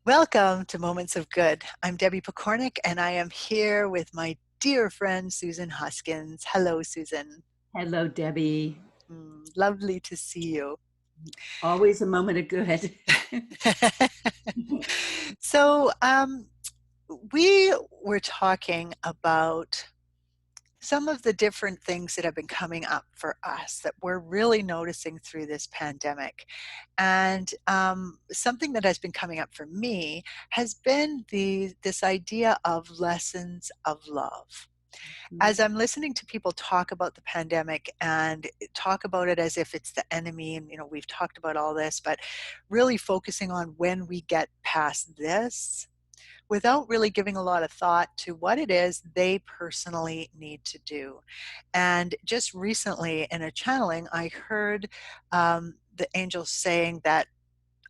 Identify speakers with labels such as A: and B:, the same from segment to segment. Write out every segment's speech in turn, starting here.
A: Welcome to Moments of Good. I'm Debbie Pokornik, and I am here with my dear friend Susan Hoskins. Hello, Susan.
B: Hello, Debbie.
A: Lovely to see you.
B: Always a moment of good.
A: so, we were talking about some of the different things that have been coming up for us that we're really noticing through this pandemic. And something that has been coming up for me has been this idea of lessons of love. As I'm listening to people talk about the pandemic and talk about it as if it's the enemy, and we've talked about all this, but really focusing on when we get past this without really giving a lot of thought to what it is they personally need to do. And just recently in a channeling, I heard the angels saying that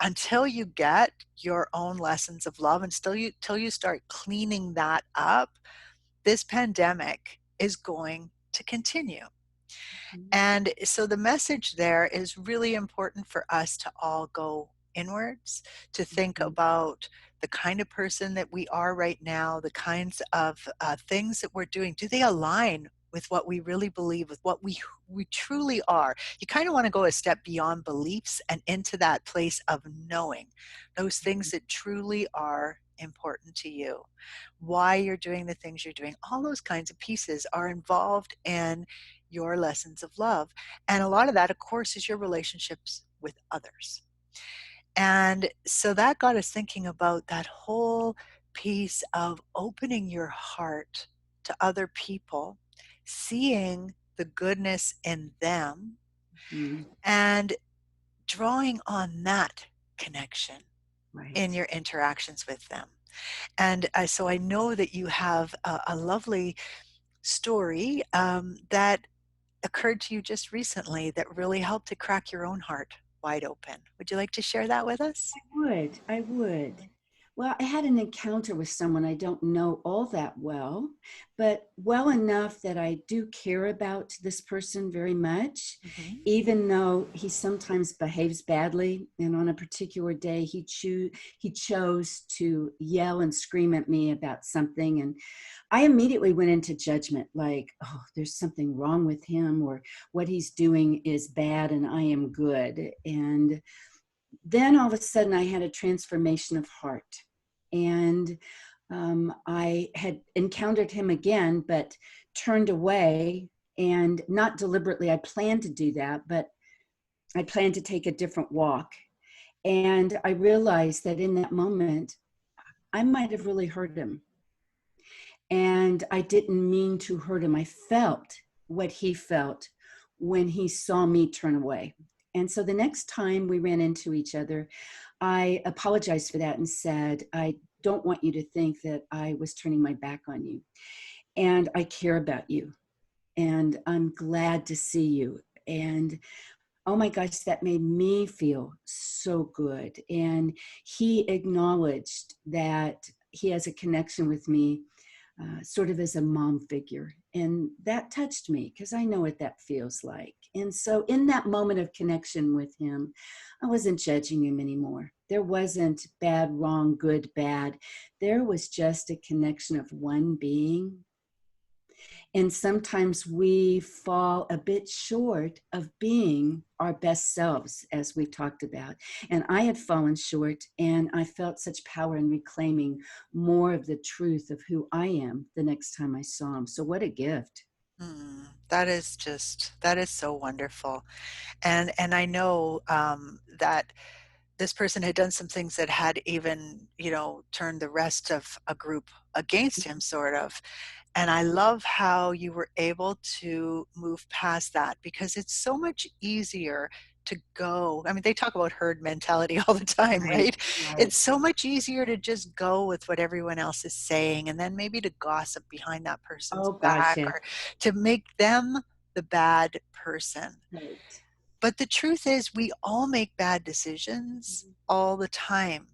A: until you get your own lessons of love and still you till you start cleaning that up, this pandemic is going to continue. And so the message there is really important for us to all go inwards, to think about the kind of person that we are right now, the kinds of things that we're doing. Do they align with what we really believe, with what we truly are? You kind of want to go a step beyond beliefs and into that place of knowing those things that truly are important to you, why you're doing the things you're doing. All those kinds of pieces are involved in your lessons of love. And a lot of that, of course, is your relationships with others. And so that got us thinking about that whole piece of opening your heart to other people, seeing the goodness in them,
B: Mhm.
A: and drawing on that connection in
B: Right.
A: your interactions with them. And so I know that you have a lovely story that occurred to you just recently that really helped to crack your own heart wide open. Would you like to share that with us?
B: I would. Well, I had an encounter with someone I don't know all that well, but well enough that I do care about this person very much,
A: Hmm.
B: even though he sometimes behaves badly. And on a particular day, he chose to yell and scream at me about something, and I immediately went into judgment, like, oh, there's something wrong with him, or what he's doing is bad, and I am good. And then all of a sudden I had a transformation of heart. And I had encountered him again, but turned away, and not deliberately. I planned to do that, but I planned to take a different walk. And I realized that in that moment, I might have really hurt him. And I didn't mean to hurt him. I felt what he felt when he saw me turn away. And so the next time we ran into each other, I apologized for that and said, I don't want you to think that I was turning my back on you. And I care about you. And I'm glad to see you. And oh my gosh, that made me feel so good. And he acknowledged that he has a connection with me, sort of as a mom figure. And that touched me because I know what that feels like. And so, in that moment of connection with him, I wasn't judging him anymore. There wasn't bad, wrong, good, bad. There was just a connection of one being, and sometimes we fall a bit short of being our best selves, as we've talked about. And I had fallen short, and I felt such power in reclaiming more of the truth of who I am the next time I saw him. So, what a gift.
A: That is so wonderful. And I know that this person had done some things that had even, turned the rest of a group against him, sort of. And I love how you were able to move past that because it's so much easier to go. I mean, they talk about herd mentality all the time,
B: Right,
A: right?
B: right.
A: It's so much easier to just go with what everyone else is saying and then maybe to gossip behind that person's
B: Oh, gosh,
A: back
B: yes.
A: or to make them the bad person.
B: Right.
A: But the truth is, we all make bad decisions all the time.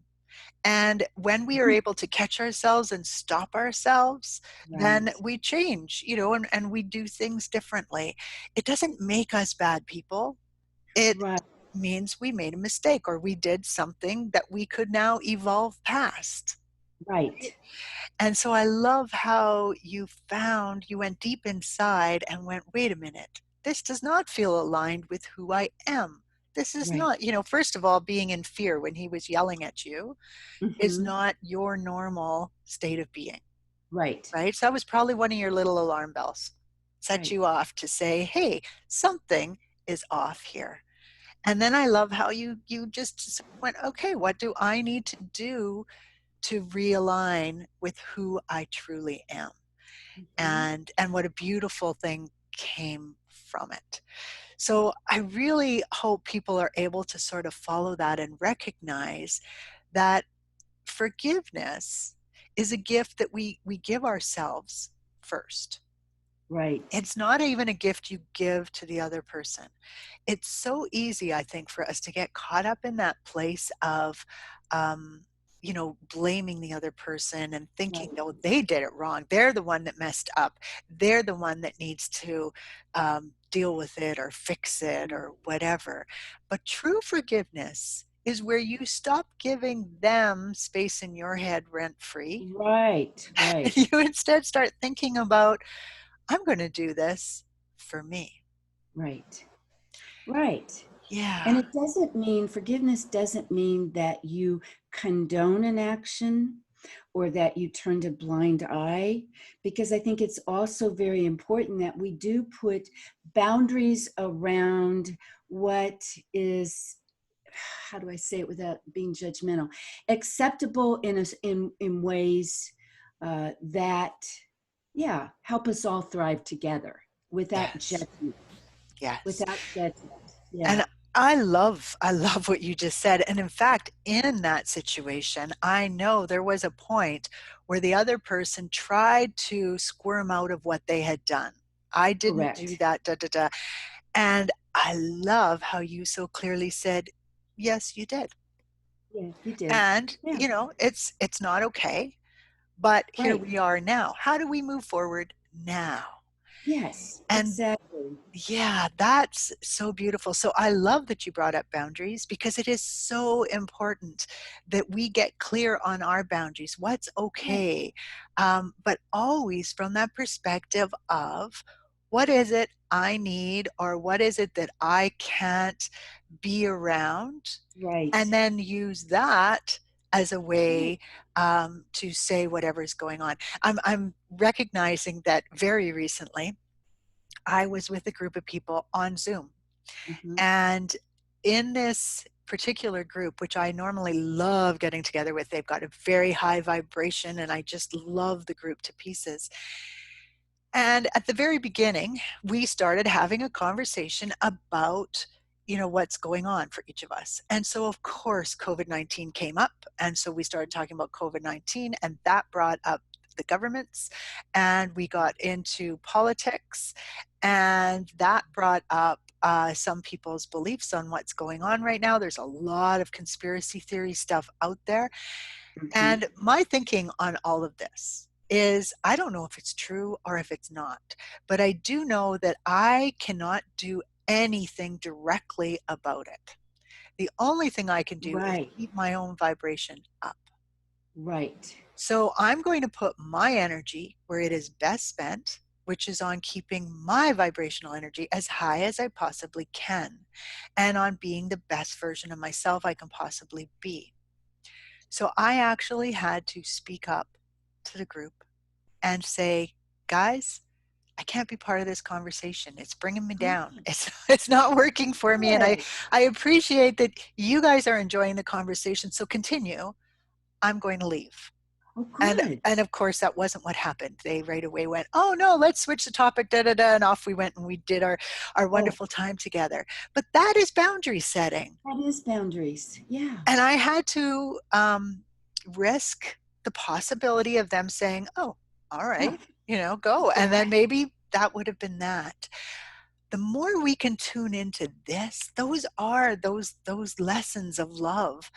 A: And when we are able to catch ourselves and stop ourselves, then
B: Right.
A: we change, and we do things differently. It doesn't make us bad people. It
B: Right.
A: means we made a mistake or we did something that we could now evolve past.
B: Right.
A: And so I love how you went deep inside and went, wait a minute, this does not feel aligned with who I am. This is
B: Right.
A: not, first of all, being in fear when he was yelling at you is
B: Hmm.
A: not your normal state of being,
B: Right.
A: right? So that was probably one of your little alarm bells, set
B: Right.
A: you off to say, hey, something is off here. And then I love how you just went, okay, what do I need to do to realign with who I truly am?
B: Hmm.
A: And what a beautiful thing came from it. So I really hope people are able to sort of follow that and recognize that forgiveness is a gift that we give ourselves first.
B: Right.
A: It's not even a gift you give to the other person. It's so easy, I think, for us to get caught up in that place of, um, blaming the other person and thinking,
B: Right.
A: no, they did it wrong. They're the one that messed up. They're the one that needs to deal with it or fix it or whatever. But true forgiveness is where you stop giving them space in your head rent free.
B: Right.
A: And
B: Right.
A: you instead start thinking about, I'm going to do this for me.
B: Right. Right. And
A: Yeah.
B: it doesn't mean, forgiveness doesn't mean that you condone an action or that you turned a blind eye, because I think it's also very important that we do put boundaries around what is, how do I say it without being judgmental, acceptable in ways that, yeah, help us all thrive together without
A: Yes.
B: judgment,
A: Yes.
B: without judgment. Yeah,
A: And I love what you just said. And in fact, in that situation, I know there was a point where the other person tried to squirm out of what they had done. I didn't do
B: correct.
A: that, da da da. And I love how you so clearly said, yes, you did.
B: Yeah, you did.
A: And,
B: Yeah,
A: it's not okay, but here
B: right.
A: we are now. How do we move forward now?
B: Yes,
A: And
B: exactly.
A: yeah, that's so beautiful. So I love that you brought up boundaries because it is so important that we get clear on our boundaries, what's
B: Right,
A: okay, but always from that perspective of what is it I need or what is it that I can't be around,
B: right,
A: and then use that as a
B: right.
A: way to say whatever's going on. I'm recognizing that very recently I was with a group of people on Zoom.
B: Hmm.
A: And in this particular group, which I normally love getting together with, they've got a very high vibration, and I just love the group to pieces. And at the very beginning, we started having a conversation about what's going on for each of us. And so of course COVID-19 came up, and so we started talking about COVID-19, and that brought up the governments, and we got into politics, and that brought up some people's beliefs on what's going on right now. There's a lot of conspiracy theory stuff out there,
B: Hmm.
A: and my thinking on all of this is I don't know if it's true or if it's not, but I do know that I cannot do anything directly about it. The only thing I can do is
B: Right,
A: keep my own vibration up.
B: right,
A: So I'm going to put my energy where it is best spent, which is on keeping my vibrational energy as high as I possibly can and on being the best version of myself I can possibly be. So I actually had to speak up to the group and say, guys, I can't be part of this conversation. It's bringing me down.
B: good,
A: It's not working for me. And
B: good.
A: I appreciate that you guys are enjoying the conversation. So continue. I'm going to leave.
B: Oh,
A: And
B: good.
A: and of course that wasn't what happened. They right away went, oh no, let's switch the topic, da da da, and off we went and we did our
B: Oh,
A: wonderful time together. But that is boundary setting.
B: that is boundaries. Yeah.
A: And I had to risk the possibility of them saying, oh, all
B: Huh.
A: right, go. And then
B: Right,
A: maybe that would have been that. The more we can tune into this, those are those lessons of love.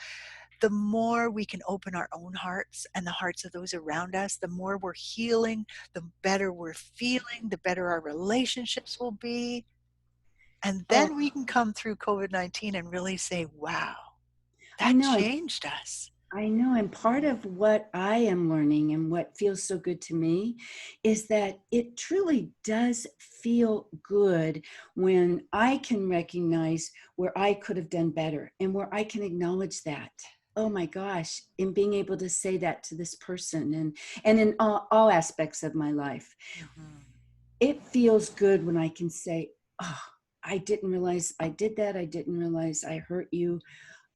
A: The more we can open our own hearts and the hearts of those around us, the more we're healing, the better we're feeling, the better our relationships will be. And
B: Oh,
A: then we can come through COVID-19 and really say, wow,
B: I
A: that
B: know.
A: changed us.
B: I know. And part of what I am learning and what feels so good to me is that it truly does feel good when I can recognize where I could have done better and where I can acknowledge that. Oh my gosh, in being able to say that to this person and in all aspects of my life.
A: Mhm.
B: It feels good when I can say, oh, I didn't realize I did that. I didn't realize I hurt you.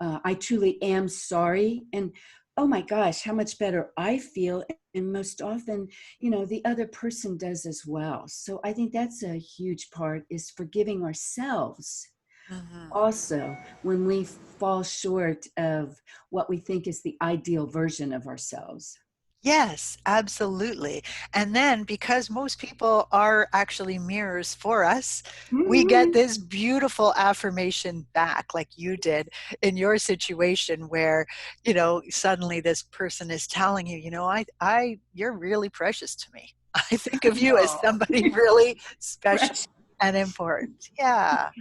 B: I truly am sorry. And oh my gosh, how much better I feel. And most often, the other person does as well. So I think that's a huge part, is forgiving ourselves
A: Mhm.
B: also when we fall short of what we think is the ideal version of ourselves.
A: Yes, absolutely. And then because most people are actually mirrors for us, we get
B: Mhm.
A: this beautiful affirmation back, like you did in your situation where, suddenly this person is telling you, you're really precious to me. I think of you as
B: Oh,
A: somebody really special
B: precious.
A: and important. Yeah.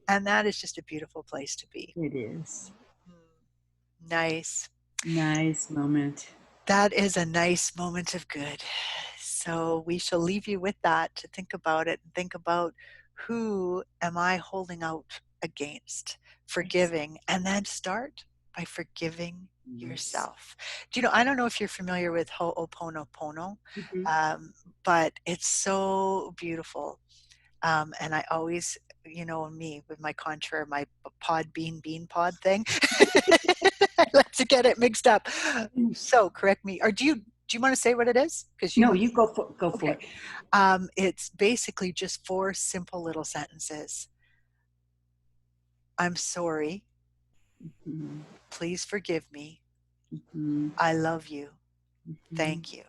A: And that is just a beautiful place to be.
B: It is.
A: Mm, nice.
B: Nice moment.
A: That is a nice moment of good. So we shall leave you with that to think about it and think about, who am I holding out against,
B: Yes.
A: forgiving, and then start by forgiving
B: Yes.
A: yourself. I don't know if you're familiar with Ho'oponopono,
B: Mhm.
A: but it's so beautiful. And I always, me with my contra, my pod bean pod thing, I like to get it mixed up. So correct me, or do you want to say what it is? Because you
B: No,
A: know.
B: you go for
A: Okay.
B: it.
A: It's basically just four simple little sentences. I'm sorry.
B: Mhm.
A: Please forgive me.
B: Mhm.
A: I love you.
B: Mhm.
A: Thank you.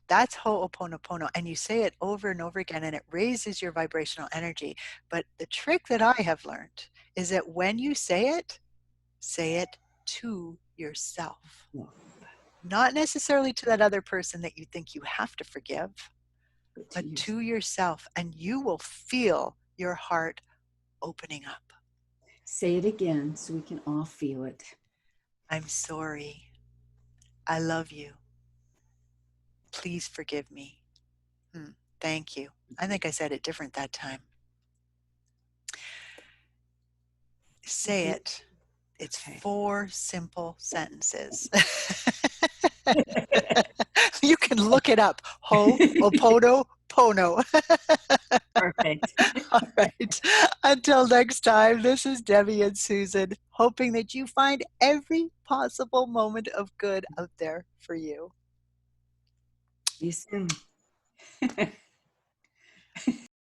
A: That's Ho'oponopono. And you say it over and over again, and it raises your vibrational energy. But the trick that I have learned is that when you say it to yourself,
B: Well,
A: not necessarily to that other person that you think you have to forgive,
B: but to
A: but
B: you.
A: to yourself, and you will feel your heart opening up.
B: Say it again so we can all feel it.
A: I'm sorry. I love you. Please forgive me. Hmm. Thank you. I think I said it different that time. Say
B: Mhm.
A: it. It's
B: Okay.
A: four simple sentences. You can look it up. Ho'oponopono.
B: Perfect.
A: All right. Until next time, this is Debbie and Susan, hoping that you find every possible moment of good out there for you.
B: See you soon.